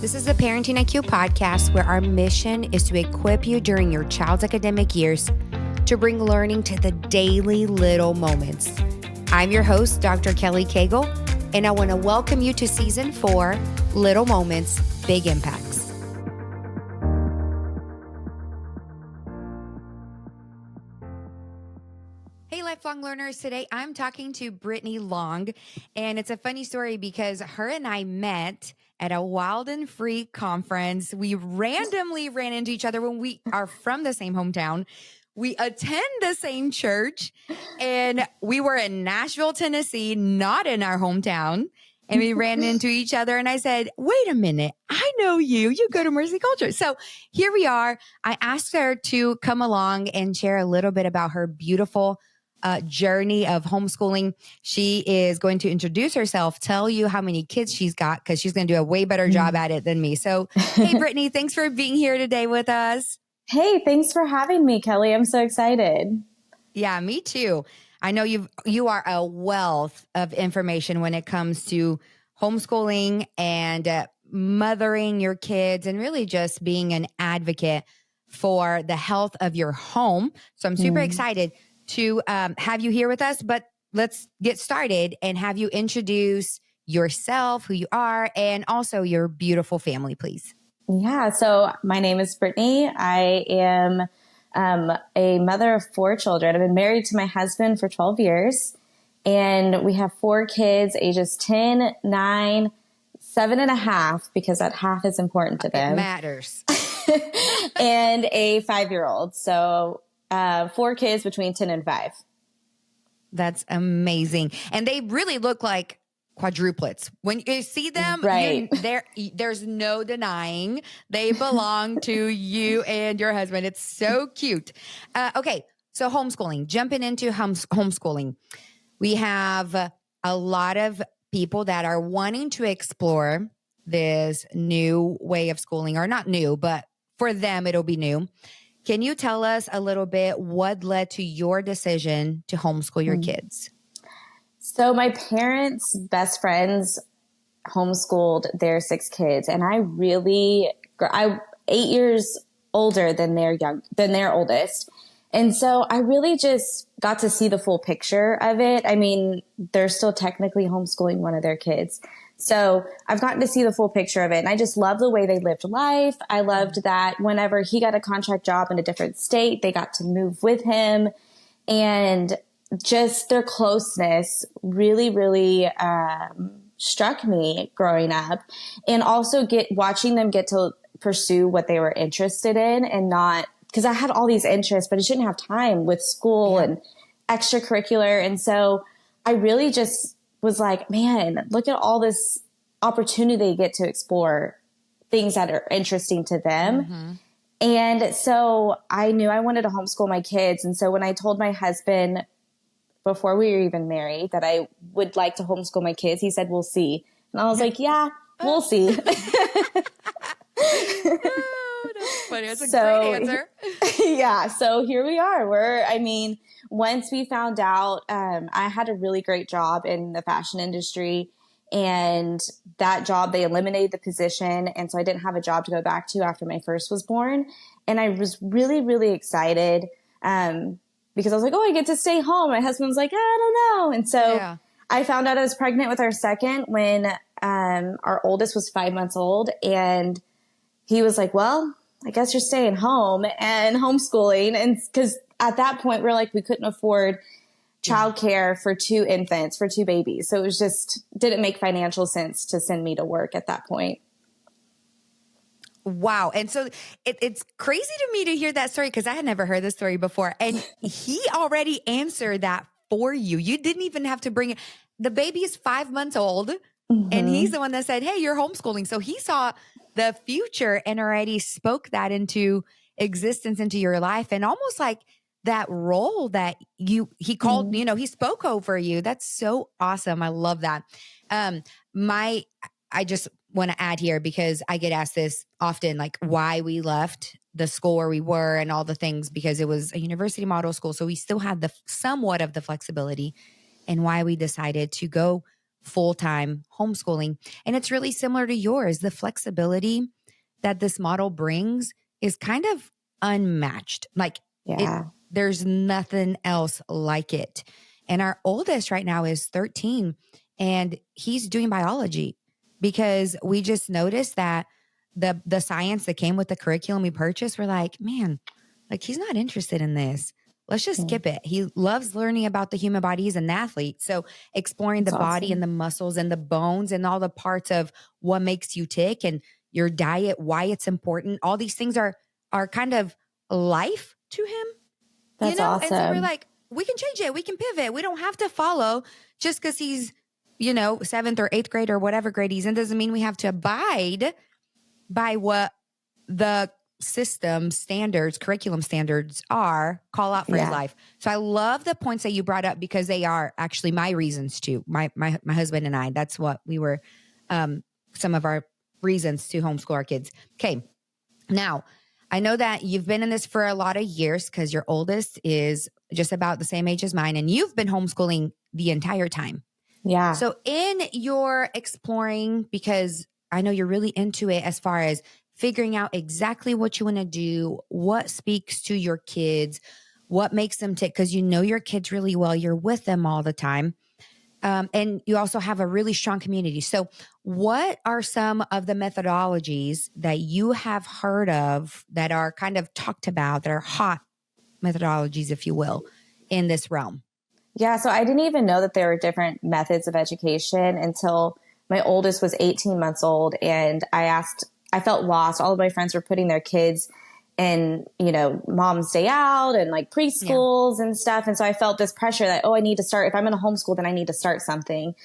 This is the Parenting IQ podcast where our mission is to equip you during your child's academic years to bring learning to the daily little moments. I'm your host, Dr. Kelly Cagle, and I want to welcome you to Season 4, Little Moments, Big Impacts. Hey, lifelong learners. Today I'm talking to Brittany Long, and it's a funny story because her and I met at a Wild and Free conference. We randomly ran into each other when we are from the same hometown. We attend the same church, and we were in Nashville, Tennessee, not in our hometown. And we ran into each other, and I said, wait a minute, I know you. You go to Mercy Culture. So here we are. I asked her to come along and share a little bit about her beautiful journey of homeschooling. She is going to introduce herself, tell you how many kids she's got, because she's going to do a way better job at it than me. So, hey, Brittany, thanks for being here today with us. Hey, thanks for having me, Kelly. I'm so excited. Yeah, me too. I know you are a wealth of information when it comes to homeschooling and mothering your kids and really just being an advocate for the health of your home. So I'm super excited to have you here with us, but let's get started and have you introduce yourself, who you are, and also your beautiful family, please. Yeah, so my name is Brittany. I am a mother of 4 children. I've been married to my husband for 12 years, and we have 4 kids, ages 10, 9, 7.5, because that half is important to them. It matters. And a 5-year-old. So 4 kids between 10 and 5. That's amazing. And they really look like quadruplets. When you see them, right, there's no denying they belong to you and your husband. It's so cute. Okay, so homeschooling, jumping into homeschooling. We have a lot of people that are wanting to explore this new way of schooling, or not new, but for them, it'll be new. Can you tell us a little bit what led to your decision to homeschool your kids? So my parents' best friends homeschooled their 6 kids, and I'm 8 years older than their oldest. And so I really just got to see the full picture of it. I mean, they're still technically homeschooling one of their kids. So I've gotten to see the full picture of it. And I just love the way they lived life. I loved that whenever he got a contract job in a different state, they got to move with him. And just their closeness really, really struck me growing up. And also watching them get to pursue what they were interested in, and not, because I had all these interests, but I shouldn't have time with school and extracurricular. And so I really just was like, man, look at all this opportunity they get to explore things that are interesting to them. Mm-hmm. And so I knew I wanted to homeschool my kids. And so when I told my husband before we were even married that I would like to homeschool my kids, he said, we'll see. And I was like, yeah, we'll see. Oh, that's funny. That's a great answer. Yeah. So here we are. Once we found out, I had a really great job in the fashion industry, and that job, they eliminated the position. And so I didn't have a job to go back to after my first was born. And I was really, really excited, because I was like, oh, I get to stay home. My husband's like, I don't know. And so I found out I was pregnant with our second when our oldest was 5 months old. And he was like, well, I guess you're staying home and homeschooling. And because at that point, we couldn't afford childcare for 2 infants, for 2 babies. So it was just, didn't make financial sense to send me to work at that point. Wow. And so it's crazy to me to hear that story, because I had never heard this story before. And he already answered that for you. You didn't even have to bring it. The baby is 5 months old, and he's the one that said, hey, you're homeschooling. So he saw the future and already spoke that into existence, into your life. And almost like that role that he called, he spoke over you. That's so awesome. I love that. I just want to add here, because I get asked this often, like why we left the school where we were and all the things, because it was a university model school. So we still had somewhat of the flexibility, and why we decided to go full-time homeschooling. And it's really similar to yours. The flexibility that this model brings is kind of unmatched. Like Yeah. there's nothing else like it. And our oldest right now is 13 and he's doing biology because we just noticed that the science that came with the curriculum we purchased, we're like, man, like he's not interested in this. Let's just skip it. He loves learning about the human body. He's an athlete. So exploring That's the body and awesome. the muscles and the bones and all the parts of what makes you tick and your diet, why it's important. All these things are kind of life to him, That's And so we're awesome. like, we can change it. We can pivot. We don't have to follow just because he's, seventh or eighth grade or whatever grade he's in. Doesn't mean we have to abide by what the system standards, curriculum standards call out for his Yeah. life. So I love the points that you brought up because they are actually my reasons too. My husband and I, that's what we were, some of our reasons to homeschool our kids. Okay. Now, I know that you've been in this for a lot of years because your oldest is just about the same age as mine, and you've been homeschooling the entire time. Yeah. So, in your exploring, because I know you're really into it as far as figuring out exactly what you want to do, what speaks to your kids, what makes them tick, because you know your kids really well, you're with them all the time. And you also have a really strong community. So, what are some of the methodologies that you have heard of that are kind of talked about, that are hot methodologies, if you will, in this realm? Yeah. So I didn't even know that there were different methods of education until my oldest was 18 months old. And I felt lost. All of my friends were putting their kids in, mom's day out and like Yeah. preschools and stuff. And so I felt this pressure that, oh, I need to start. If I'm in a homeschool, then I need to start something.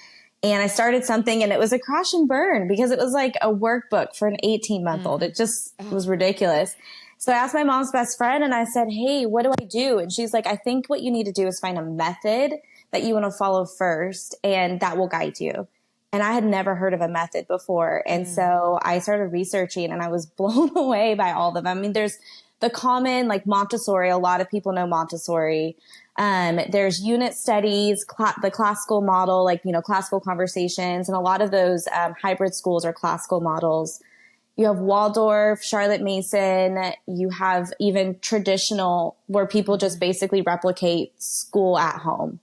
And I started something and it was a crash and burn because it was like a workbook for an 18-month-old. It just was ridiculous. So I asked my mom's best friend and I said, hey, what do I do? And she's like, I think what you need to do is find a method that you want to follow first and that will guide you. And I had never heard of a method before. And so I started researching and I was blown away by all of them. I mean, there's the common like Montessori. A lot of people know Montessori. There's unit studies, the classical model, like, classical conversations. And a lot of those hybrid schools are classical models. You have Waldorf, Charlotte Mason. You have even traditional where people just basically replicate school at home.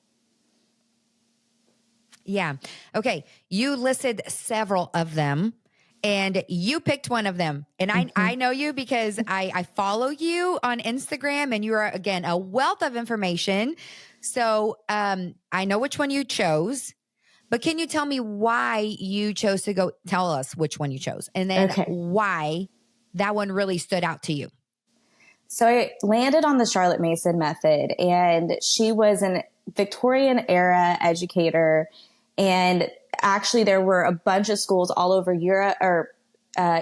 Yeah. Okay. You listed several of them and you picked one of them. And I know you because I follow you on Instagram and you are, again, a wealth of information. So I know which one you chose, but can you tell me why you chose to go? Tell us which one you chose and then Okay. why that one really stood out to you. So I landed on the Charlotte Mason method, and she was an Victorian era educator. And actually, there were a bunch of schools all over Europe or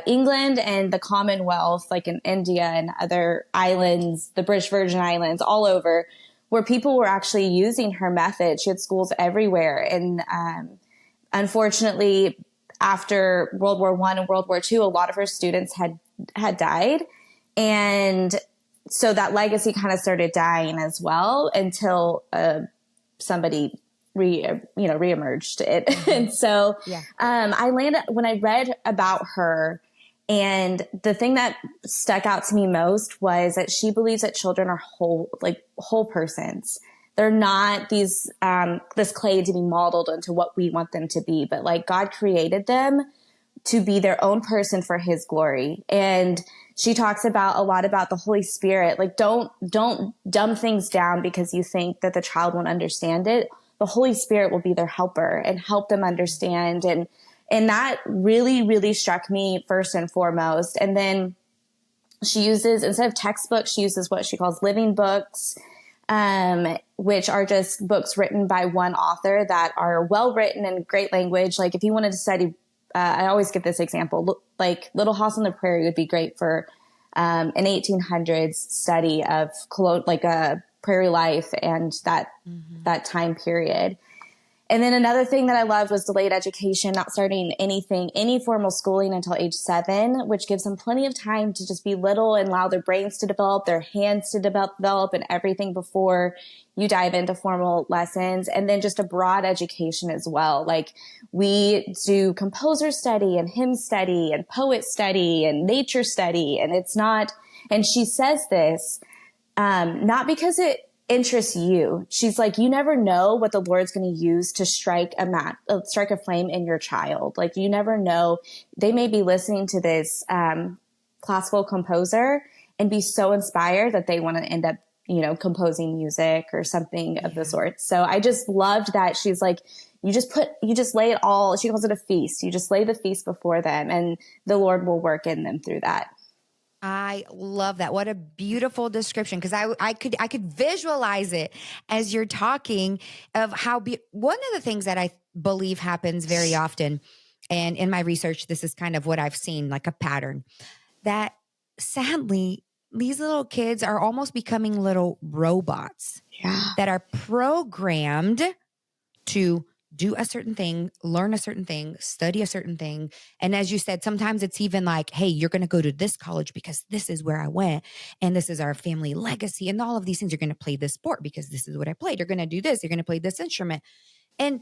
England and the Commonwealth, like in India and other islands, the British Virgin Islands, all over, where people were actually using her method. She had schools everywhere. And unfortunately, after World War I and World War II, a lot of her students had died. And so that legacy kind of started dying as well until somebody reemerged it. And so I landed when I read about her, and the thing that stuck out to me most was that she believes that children are whole persons. They're not these this clay to be modeled into what we want them to be, but like God created them to be their own person for his glory. And she talks about a lot about the Holy Spirit. Like, don't dumb things down because you think that the child won't understand it. The Holy Spirit will be their helper and help them understand. And that really, really struck me first and foremost. And then she uses, instead of textbooks, she uses what she calls living books, which are just books written by one author that are well written and great language. Like if you wanted to study, I always give this example, like Little House on the Prairie would be great for an 1800s study of prairie life and that time period. And then another thing that I loved was delayed education, not starting any formal schooling until age 7, which gives them plenty of time to just be little and allow their brains to develop, their hands to develop and everything before you dive into formal lessons. And then just a broad education as well. Like we do composer study and hymn study and poet study and nature study. And it's not, and she says this, not because it interests you. She's like, you never know what the Lord's going to use to strike a flame in your child. Like you never know. They may be listening to this, classical composer and be so inspired that they want to end up, composing music or something of the sort. So I just loved that. She's like, you just lay it all. She calls it a feast. You just lay the feast before them and the Lord will work in them through that. I love that. What a beautiful description. Cause I could visualize it as you're talking of how one of the things that I believe happens very often. And in my research, this is kind of what I've seen, like a pattern, that sadly, these little kids are almost becoming little robots that are programmed to do a certain thing, learn a certain thing, study a certain thing. And as you said, sometimes it's even like, hey, you're going to go to this college because this is where I went. And this is our family legacy. And all of these things, you're going to play this sport because this is what I played. You're going to do this. You're going to play this instrument. And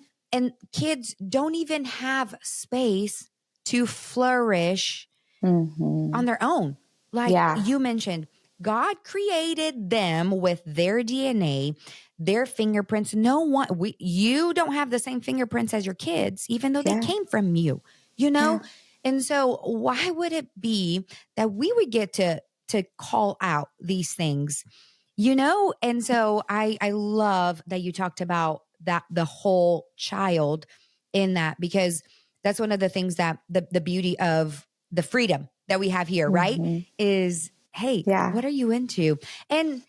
kids don't even have space to flourish on their own. Like you mentioned, God created them with their DNA, their fingerprints. You don't have the same fingerprints as your kids, even though they came from you, And so why would it be that we would get to call out these things, And so I love that you talked about that, the whole child in that, because that's one of the things that the beauty of the freedom that we have here, right? Is, hey, what are you into? And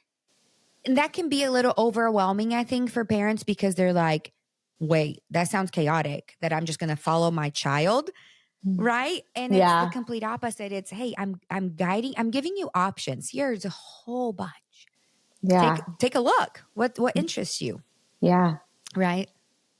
that can be a little overwhelming, I think, for parents because they're like, wait, that sounds chaotic, that I'm just going to follow my child. Right. And it's the complete opposite. It's, hey, I'm giving you options. Here's a whole bunch. Yeah. Take a look. What interests you? Yeah. Right.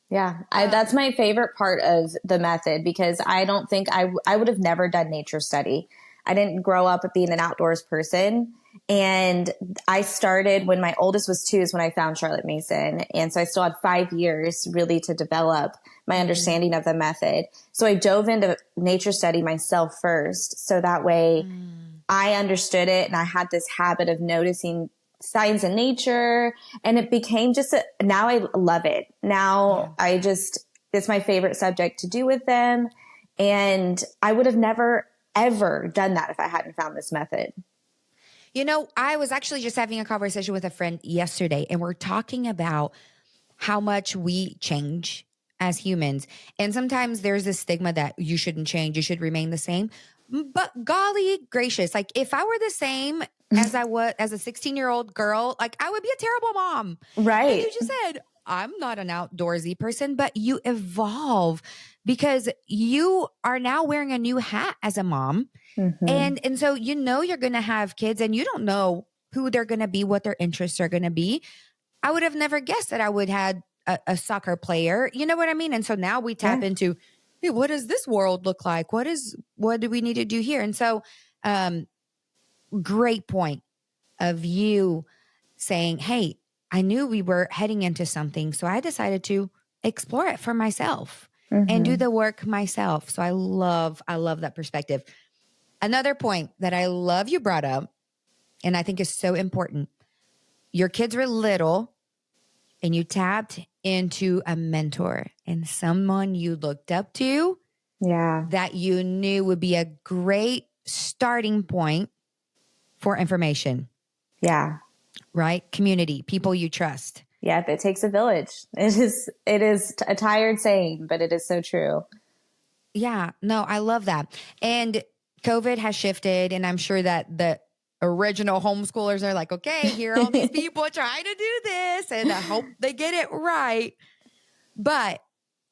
Yeah. That's my favorite part of the method because I don't think I would have never done nature study. I didn't grow up being an outdoors person. And I started when my oldest was 2 is when I found Charlotte Mason. And so I still had 5 years really to develop my understanding of the method. So I dove into nature study myself first. So that way I understood it and I had this habit of noticing signs in nature and it became now I love it. Now it's my favorite subject to do with them. And I would have never, ever done that if I hadn't found this method. I was actually just having a conversation with a friend yesterday and we're talking about how much we change as humans. And sometimes there's this stigma that you shouldn't change, you should remain the same. But golly gracious, like if I were the same as I was as a 16-year-old girl, like I would be a terrible mom. Right. And you just said, I'm not an outdoorsy person, but you evolve because you are now wearing a new hat as a mom. And so you're going to have kids and you don't know who they're going to be, what their interests are going to be. I would have never guessed that I would have a soccer player. You know what I mean? And so now we tap into, hey, what does this world look like? What do we need to do here? And so, great point of you saying, hey, I knew we were heading into something. So I decided to explore it for myself and do the work myself. So I love that perspective. Another point that I love you brought up, and I think is so important. Your kids were little and you tapped into a mentor and someone you looked up to that you knew would be a great starting point for information. Yeah. Right? Community, people you trust. Yeah, it takes a village. It is a tired saying, but it is so true. Yeah, no, I love that. And COVID has shifted, and I'm sure that the original homeschoolers are like, okay, here are all these people trying to do this, and I hope they get it right. But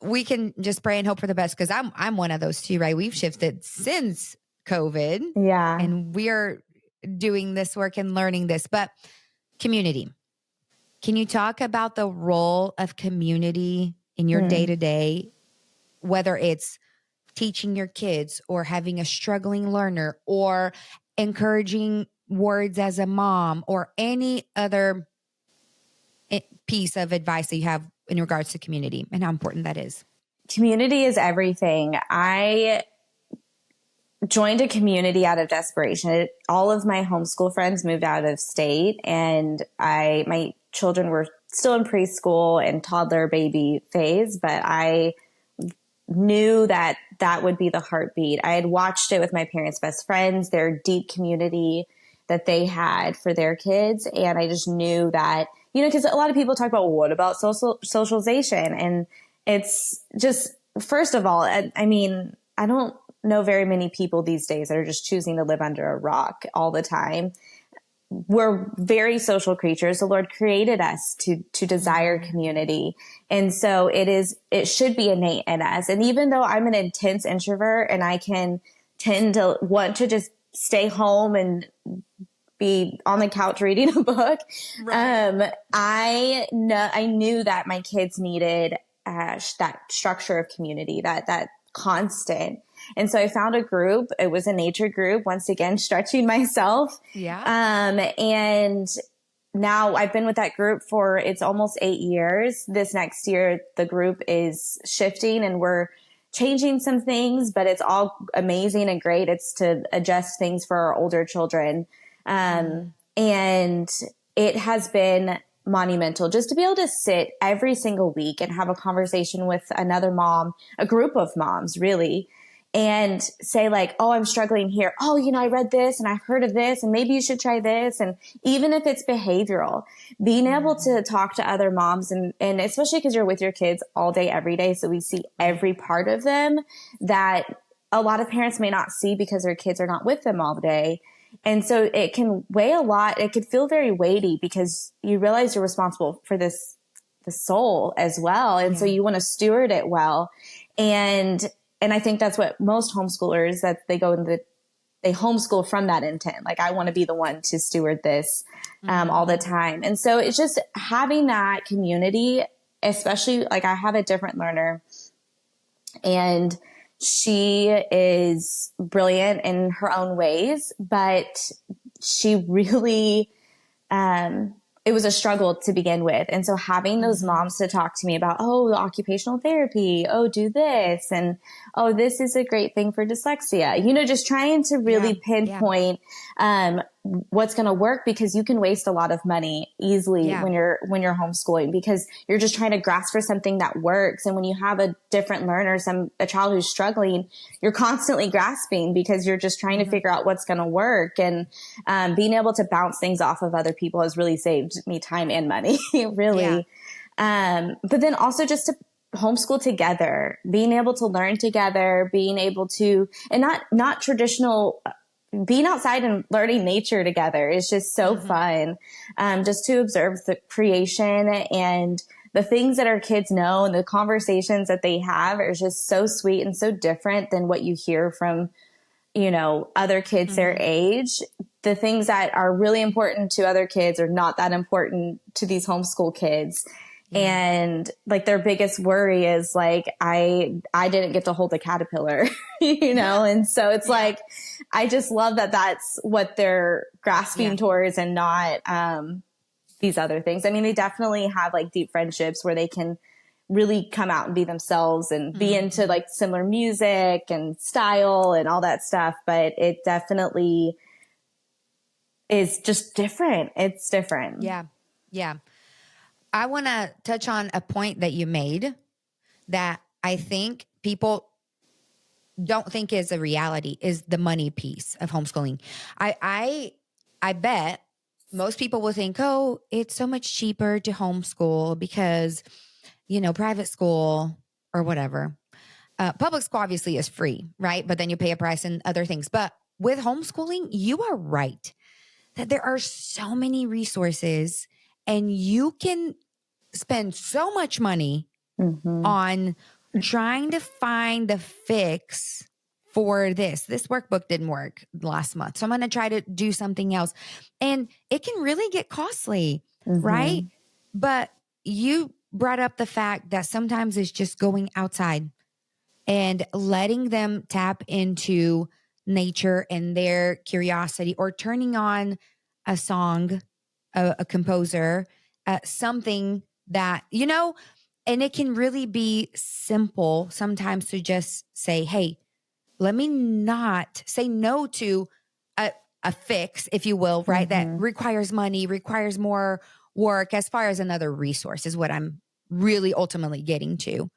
we can just pray and hope for the best because I'm one of those too, right? We've shifted since COVID. Yeah. And we are doing this work and learning this. But community. Can you talk about the role of community in your day Mm. to day, whether it's teaching your kids or having a struggling learner or encouraging words as a mom or any other piece of advice that you have in regards to community and how important that is? Community is everything. I joined a community out of desperation. All of my homeschool friends moved out of state, and my children were still in preschool and toddler baby phase, but I knew that that would be the heartbeat. I had watched it with my parents' best friends, their deep community that they had for their kids. And I just knew that, because a lot of people talk about, well, what about socialization? And it's just, first of all, I mean, I don't know very many people these days that are just choosing to live under a rock all the time. We're very social creatures. The Lord created us to desire community. And so it should be innate in us. And even though I'm an intense introvert and I can tend to want to just stay home and be on the couch reading a book, right. I knew that my kids needed that structure of community, that constant. And so I found a group. It was a nature group, once again, stretching myself. Yeah. And now I've been with that group for, it's almost 8 years. This next year, the group is shifting and we're changing some things, but it's all amazing and great. It's to adjust things for our older children. And it has been monumental just to be able to sit every single week and have a conversation with another mom, a group of moms really, and say like, oh, I'm struggling here. Oh, I read this and I've heard of this and maybe you should try this. And even if it's behavioral, being able to talk to other moms and especially because you're with your kids all day, every day. So we see every part of them that a lot of parents may not see because their kids are not with them all day. And so it can weigh a lot. It could feel very weighty because you realize you're responsible for the soul as well. And so you want to steward it well. And I think that's what most homeschoolers, that they homeschool from that intent. Like, I want to be the one to steward this all the time. And so it's just having that community, especially like I have a different learner and she is brilliant in her own ways, but she really, it was a struggle to begin with. And so having those moms to talk to me about, oh, the occupational therapy, oh, do this. And, oh, this is a great thing for dyslexia, just trying to really pinpoint, what's going to work, because you can waste a lot of money easily when you're homeschooling, because you're just trying to grasp for something that works. And when you have a different learner, a child who's struggling, you're constantly grasping because you're just trying to figure out what's going to work. And, being able to bounce things off of other people has really saved me time and money, really. Yeah. But then also just to homeschool together, being able to learn together, being able to, and not traditional, being outside and learning nature together is just so fun. Just to observe the creation and the things that our kids know and the conversations that they have are just so sweet and so different than what you hear from, other kids their age. The things that are really important to other kids are not that important to these homeschool kids. And like their biggest worry is like, I didn't get to hold a caterpillar, And so it's like, I just love that that's what they're grasping towards and not, these other things. I mean, they definitely have like deep friendships where they can really come out and be themselves and be into like similar music and style and all that stuff. But it definitely is just different. It's different. Yeah. Yeah. I want to touch on a point that you made that I think people don't think is a reality, is the money piece of homeschooling. I bet most people will think, oh, it's so much cheaper to homeschool because, private school or whatever. Public school obviously is free, right? But then you pay a price and other things. But with homeschooling, you are right that there are so many resources and you can spend so much money on trying to find the fix for this. This workbook didn't work last month, so I'm going to try to do something else. And it can really get costly, right? But you brought up the fact that sometimes it's just going outside and letting them tap into nature and their curiosity, or turning on a song, a composer, something that, and it can really be simple sometimes to just say, hey, let me not say no to a fix, if you will, right? That requires money, requires more work, as far as another resource is what I'm really ultimately getting to.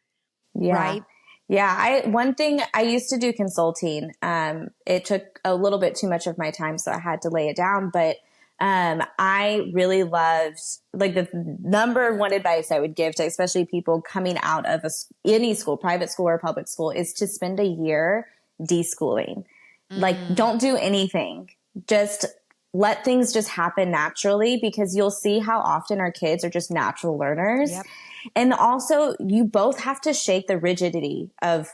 Yeah. Right. Yeah. One thing, I used to do consulting. It took a little bit too much of my time, so I had to lay it down. But I really loved, like, the number one advice I would give to especially people coming out of any school, private school or public school, is to spend a year deschooling. Like, don't do anything. Just let things just happen naturally, because you'll see how often our kids are just natural learners. Yep. And also, you both have to shake the rigidity of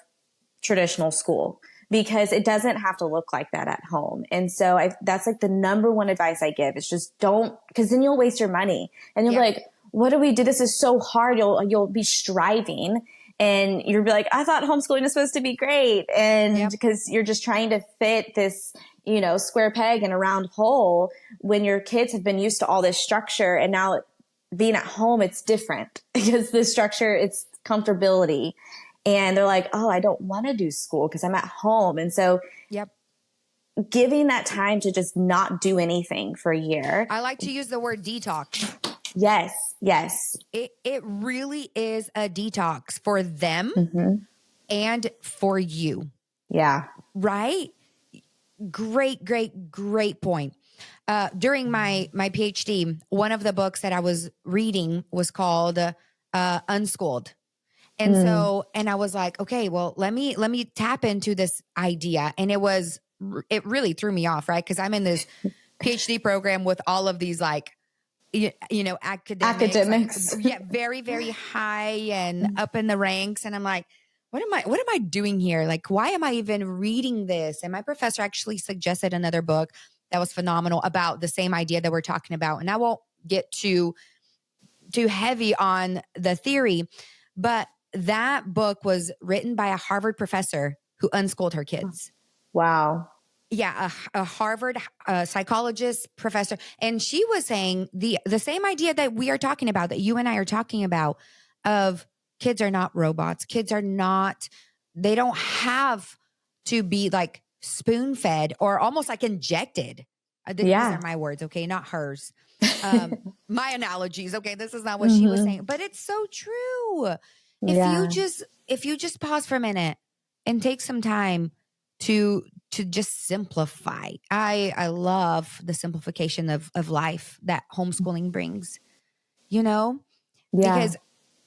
traditional school, because it doesn't have to look like that at home. And so that's like the number one advice I give, is just don't, because then you'll waste your money and you'll be like, what do we do? This is so hard. You'll be striving, and you'll be like, I thought homeschooling was supposed to be great. And because you're just trying to fit this, square peg in a round hole, when your kids have been used to all this structure, and now being at home, it's different because the structure, it's comfortability. And they're like, oh, I don't want to do school because I'm at home. And so giving that time to just not do anything for a year. I like to use the word detox. Yes. Yes. It really is a detox for them and for you. Yeah. Right? Great point. During my PhD, one of the books that I was reading was called Unschooled. And so, and I was like, okay, well, let me tap into this idea. And it really threw me off, right? Because I'm in this PhD program with all of these, like, academics. Like, very, very high and up in the ranks. And I'm like, what am I doing here? Like, why am I even reading this? And my professor actually suggested another book that was phenomenal about the same idea that we're talking about. And I won't get too heavy on the theory, but that book was written by a Harvard professor who unschooled her kids. Wow. Yeah, a Harvard psychologist professor. And she was saying the same idea that we are talking about, that you and I are talking about, of kids are not robots. Kids are not, they don't have to be like spoon fed or almost like injected. These are my words, okay, not hers. My analogies, okay, this is not what she was saying, but it's so true. If you just pause for a minute and take some time to just simplify. I love the simplification of life that homeschooling brings, because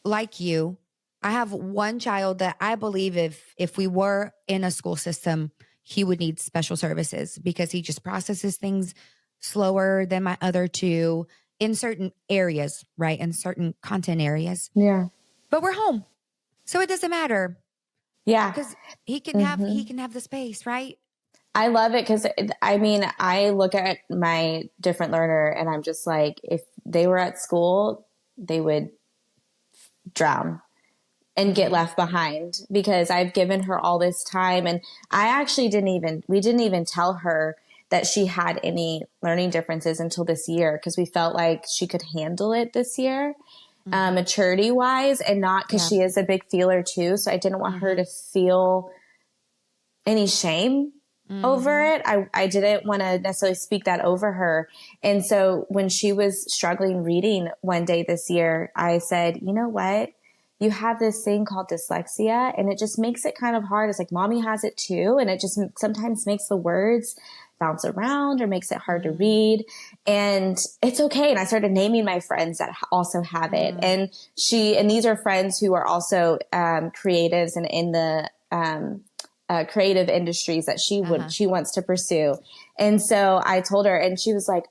like you, I have one child that I believe if we were in a school system, he would need special services because he just processes things slower than my other two in certain areas, right? In certain content areas. Yeah. But we're home. So it doesn't matter. Yeah. Because he can have the space, right? I love it because, I mean, I look at my different learner and I'm just like, if they were at school, they would drown and get left behind, because I've given her all this time. And I actually we didn't even tell her that she had any learning differences until this year, because we felt like she could handle it this year, maturity wise, and not because she is a big feeler too. So I didn't want her to feel any shame over it. I didn't want to necessarily speak that over her. And so when she was struggling reading one day this year, I said, you know what? You have this thing called dyslexia, and it just makes it kind of hard. It's like, mommy has it too. And it just sometimes makes the words bounce around or makes it hard to read. And it's okay. And I started naming my friends that also have it. And these are friends who are also creatives and in the creative industries that she wants to pursue. And so I told her, and she was like,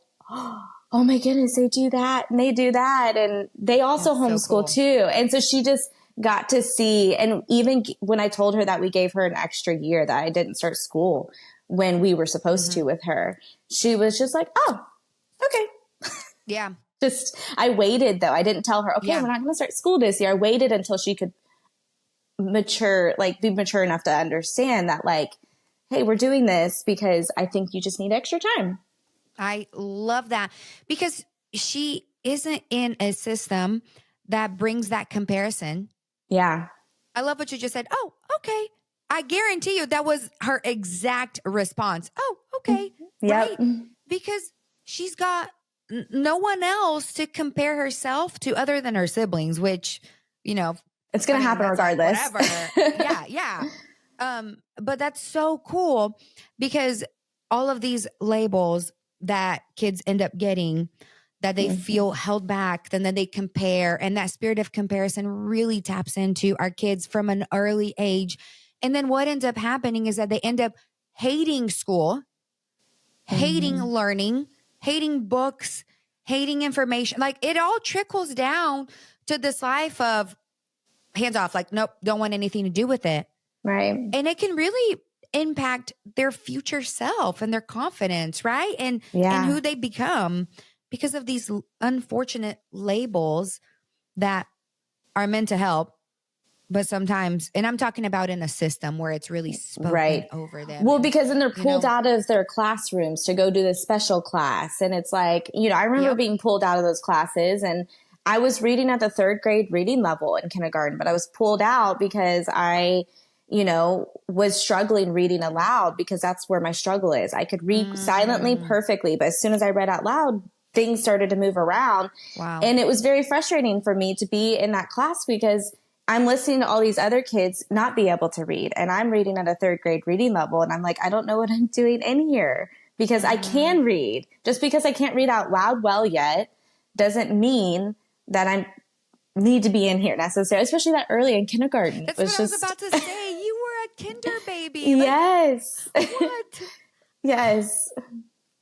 oh my goodness, they do that and they do that. And they also homeschool so cool too. And so she just got to see. And even when I told her that we gave her an extra year, that I didn't start school when we were supposed to with her, she was just like, oh, okay. Yeah. I waited though. I didn't tell her, okay, Yeah. we're not going to start school this year. I waited until she could be mature enough to understand that like, hey, we're doing this because I think you just need extra time. I love that because she isn't in a system that brings that comparison. Yeah. I love what you just said. Oh, okay. I guarantee you that was her exact response. Oh, okay. Yep. Right. Because she's got no one else to compare herself to other than her siblings, which, you know, It's going to happen that's like regardless. whatever. Yeah. Yeah. But that's so cool because all of these labels that kids end up getting that they feel held back, and then they compare, and that spirit of comparison really taps into our kids from an early age. And then what ends up happening is that they end up hating school, hating learning, hating books, hating information. Like it all trickles down to this life of hands off, like, nope, don't want anything to do with it. Right. And it can really impact their future self and their confidence, right? And who they become because of these unfortunate labels that are meant to help, but sometimes, and I'm talking about in a system where it's really spoken over them. Well, and, because then they're pulled out of their classrooms to go do this special class. And it's like, I remember being pulled out of those classes, and I was reading at the 3rd grade reading level in kindergarten, but I was pulled out because I was struggling reading aloud because that's where my struggle is. I could read silently perfectly, but as soon as I read out loud, things started to move around. Wow. And it was very frustrating for me to be in that class because I'm listening to all these other kids not be able to read. And I'm reading at a 3rd grade reading level. And I'm like, I don't know what I'm doing in here because I can read. Just because I can't read out loud well yet doesn't mean that I need to be in here necessarily, especially that early in kindergarten. That's what I was about to say. You were a kinder baby. Yes. What? Yes.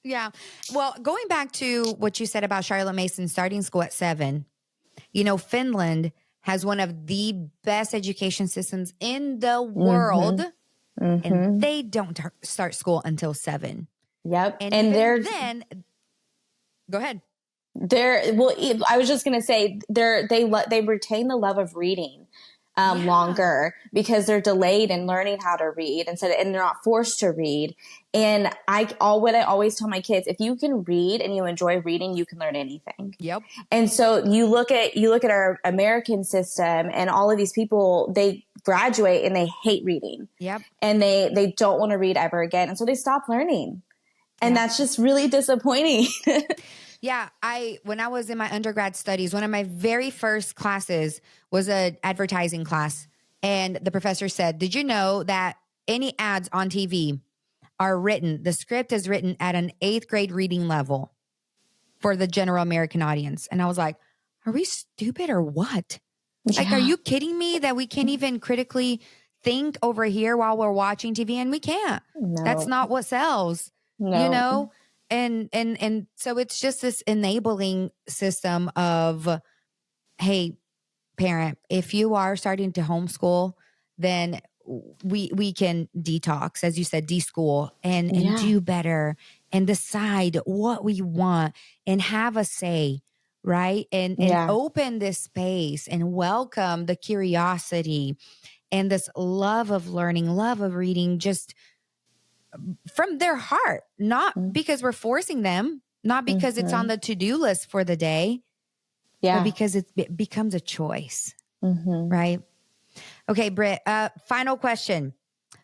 Yeah. Well, going back to what you said about Charlotte Mason starting school at 7, Finland has one of the best education systems in the world, and they don't start school until 7. Yep. And then go ahead. I was just going to say they retain the love of reading longer because they're delayed in learning how to read and they're not forced to read. And what I always tell my kids, if you can read and you enjoy reading, you can learn anything. Yep. And so you look at our American system, and all of these people, they graduate and they hate reading. Yep. And they don't want to read ever again. And so they stop learning. And that's just really disappointing. Yeah. When I was in my undergrad studies, one of my very first classes was an advertising class. And the professor said, did you know that any ads on TV the script is written at an 8th grade reading level for the general American audience? And I was like, are we stupid or what? Yeah. Like, are you kidding me that we can't even critically think over here while we're watching TV? And we can't. No. That's not what sells, No. And so it's just this enabling system of, hey, parent, if you are starting to homeschool, then we can detox, as you said, de-school and do better and decide what we want and have a say, right? And open this space and welcome the curiosity and this love of learning, love of reading, just from their heart, not because we're forcing them, not because it's on the to-do list for the day, but because it becomes a choice, right? Okay, Britt, final question.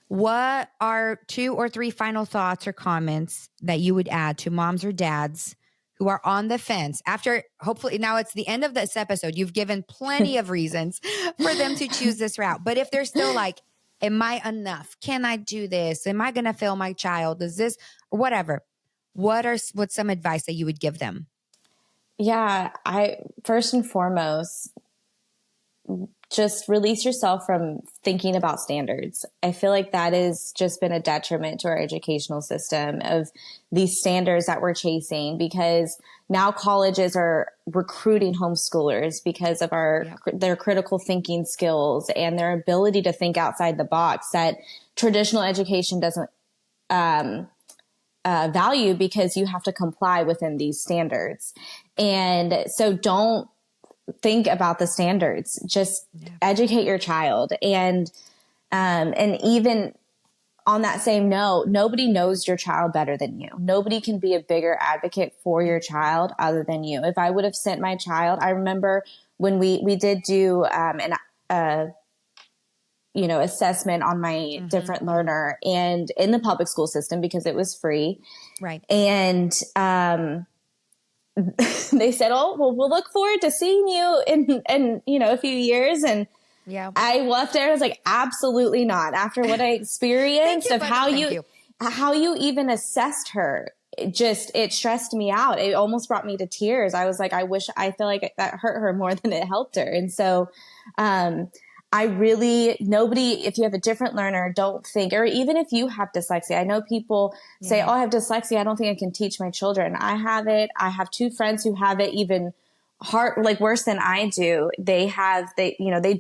What are 2 or 3 final thoughts or comments that you would add to moms or dads who are on the fence after, hopefully, now it's the end of this episode. You've given plenty of reasons for them to choose this route. But if they're still like, am I enough? Can I do this? Am I going to fail my child? Is this, or whatever? What's some advice that you would give them? Yeah, first and foremost, just release yourself from thinking about standards. I feel like that has just been a detriment to our educational system of these standards that we're chasing, because now colleges are recruiting homeschoolers because of their critical thinking skills and their ability to think outside the box that traditional education doesn't value, because you have to comply within these standards. And so don't think about the standards, just educate your child. And even on that same note, nobody knows your child better than you. Nobody can be a bigger advocate for your child other than you. If I would have sent my child, I remember when we did do assessment on my different learner, and in the public school system, because it was free. Right. And they said, "Oh, well, we'll look forward to seeing you in a few years." And Yeah. I left there and I was like, absolutely not. After what I experienced of how you even assessed her, it stressed me out. It almost brought me to tears. I was like, I feel like that hurt her more than it helped her. And so, if you have a different learner, don't think, or even if you have dyslexia, I know people say, oh, I have dyslexia, I don't think I can teach my children. I have it. I have two friends who have it even like worse than I do. They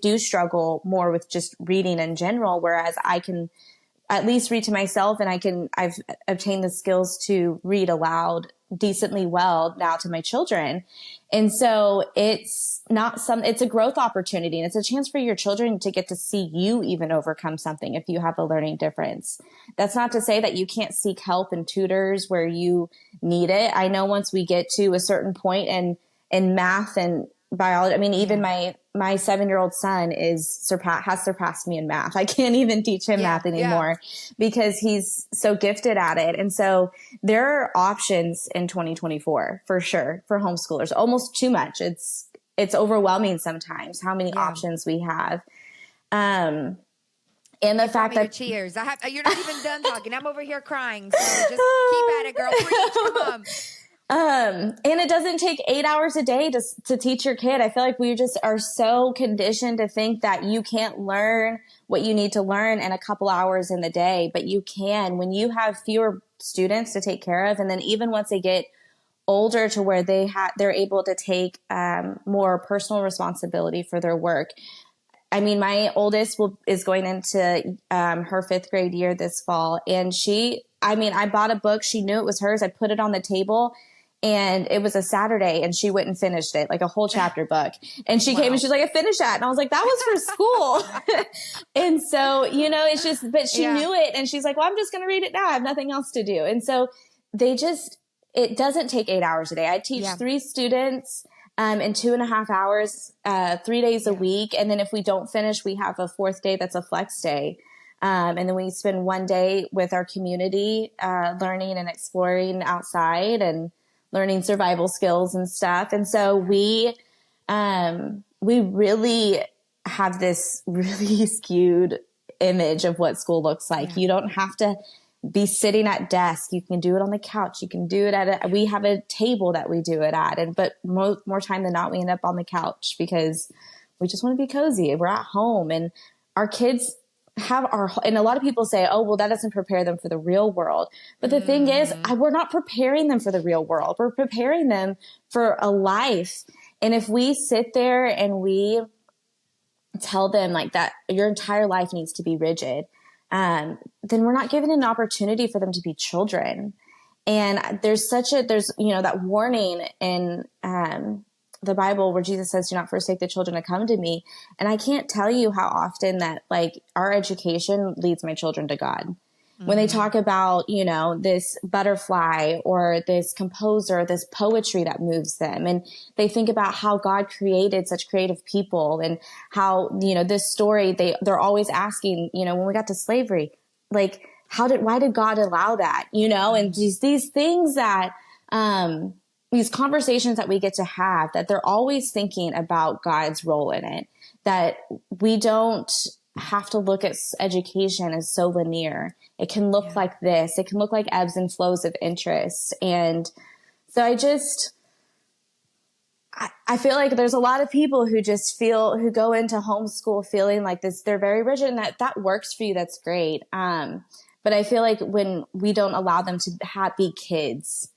do struggle more with just reading in general, whereas I can at least read to myself, and I've obtained the skills to read aloud decently well now to my children. And so it's a growth opportunity, and it's a chance for your children to get to see you even overcome something if you have a learning difference. That's not to say that you can't seek help and tutors where you need it. I know once we get to a certain point in math and biology, I mean, even my 7-year-old son has surpassed me in math. I can't even teach him math anymore because he's so gifted at it. And so there are options in 2024 for sure for homeschoolers. Almost too much. It's overwhelming sometimes how many options we have. And the fact that tears, you're not even done talking. I'm over here crying. So just keep at it, girl. Preach, come on. And it doesn't take 8 hours a day to teach your kid. I feel like we just are so conditioned to think that you can't learn what you need to learn in a couple hours in the day, but you can when you have fewer students to take care of. And then even once they get older to where they're able to take more personal responsibility for their work. I mean, my oldest is going into her 5th grade year this fall, and I bought a book. She knew it was hers. I put it on the table, and it was a Saturday, and she went and finished it, like a whole chapter book. And she came and she was like, I finished that. And I was like, that was for school. And so, it's just, but she knew it. And she's like, well, I'm just going to read it now. I have nothing else to do. And so it doesn't take 8 hours a day. I teach 3 students in 2.5 hours, 3 days a week. And then if we don't finish, we have a 4th day that's a flex day. And then we spend one day with our community, learning and exploring outside and learning survival skills and stuff. And so we really have this really skewed image of what school looks like. You don't have to be sitting at desk. You can do it on the couch. You can do it we have a table that we do it at. But more time than not, we end up on the couch because we just want to be cozy. We're at home, and our kids and a lot of people say, oh, well, that doesn't prepare them for the real world. But the thing is, we're not preparing them for the real world. We're preparing them for a life. And if we sit there and we tell them like that, your entire life needs to be rigid, then we're not giving an opportunity for them to be children. And there's that warning in, the Bible where Jesus says, do not forsake the children to come to me. And I can't tell you how often that like our education leads my children to God. When they talk about, this butterfly or this composer, this poetry that moves them. And they think about how God created such creative people and how, this story, they're always asking, when we got to slavery, like, why did God allow that? And these things that, these conversations that we get to have, that they're always thinking about God's role in it, that we don't have to look at education as so linear. It can look like this. It can look like ebbs and flows of interest. And so I feel like there's a lot of people who who go into homeschool feeling like this, they're very rigid, and that works for you. That's great. But I feel like when we don't allow them to be kids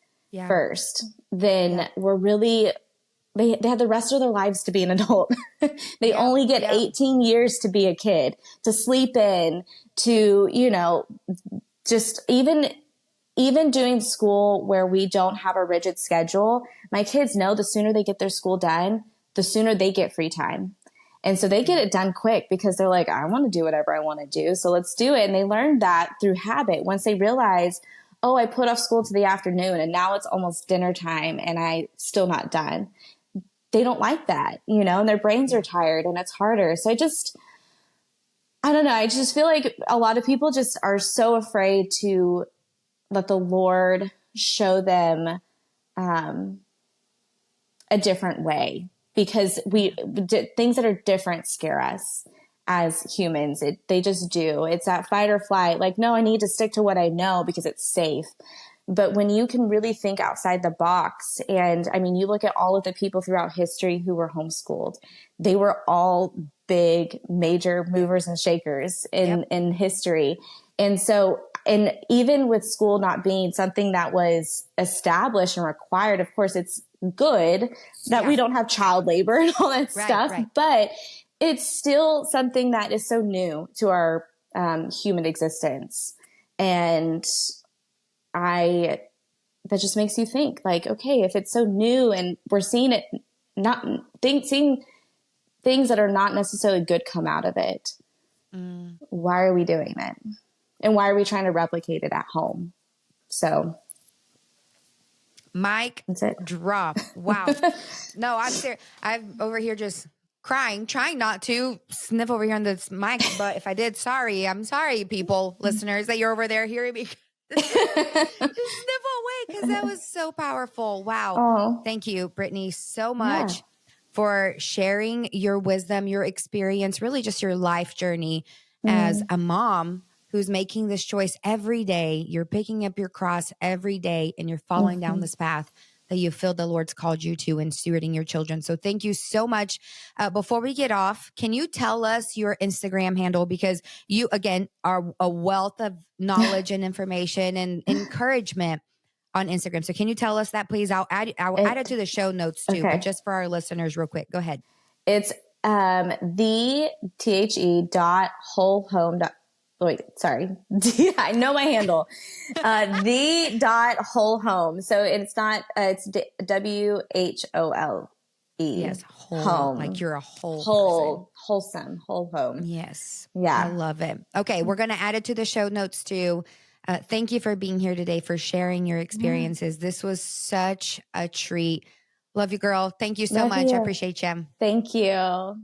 first, then we're really, they have the rest of their lives to be an adult. They only get 18 years to be a kid, to sleep in, to, just even even doing school where we don't have a rigid schedule, my kids know the sooner they get their school done, the sooner they get free time. And so they get it done quick because they're like, I want to do whatever I want to do. So let's do it. And they learn that through habit. Once they realize, oh, I put off school to the afternoon and now it's almost dinner time and I still not done. They don't like that, you know, and their brains are tired and it's harder. So I don't know. I just feel like a lot of people just are so afraid to let the Lord show them a different way, because things that are different scare us as humans. They just do. It's that fight or flight. Like, no, I need to stick to what I know because it's safe. But when you can really think outside the box, and I mean, you look at all of the people throughout history who were homeschooled, they were all big, major movers and shakers in history. And so, and even with school not being something that was established and required, of course, it's good that we don't have child labor and all that stuff, but it's still something that is so new to our human existence. And that just makes you think, like, okay, if it's so new and we're seeing it, seeing things that are not necessarily good come out of it, why are we doing it? And why are we trying to replicate it at home? So, mic drop. Wow. No, I'm serious. I'm over here just crying, trying not to sniff over here on this mic. But if I did, sorry. I'm sorry, people, listeners, that you're over there hearing me. Just sniffle away, because that was so powerful. Wow. Oh. Thank you, Brittany, so much for sharing your wisdom, your experience, really just your life journey as a mom who's making this choice every day. You're picking up your cross every day and you're following down this path that you feel the Lord's called you to in stewarding your children. So thank you so much. Before we get off, can you tell us your Instagram handle? Because you, again, are a wealth of knowledge and information and encouragement on Instagram. So can you tell us that, please? I'll add it to the show notes too, but just for our listeners real quick, go ahead. It's the the.wholehome. Wait, sorry. I know my handle. The.wholehome. So it's not, it's WHOLE. Yes. Whole. Like you're a whole person. Wholesome, whole home. Yes. Yeah. I love it. Okay. We're going to add it to the show notes too. Thank you for being here today, for sharing your experiences. This was such a treat. Love you, girl. Thank you so much. I appreciate you. Thank you.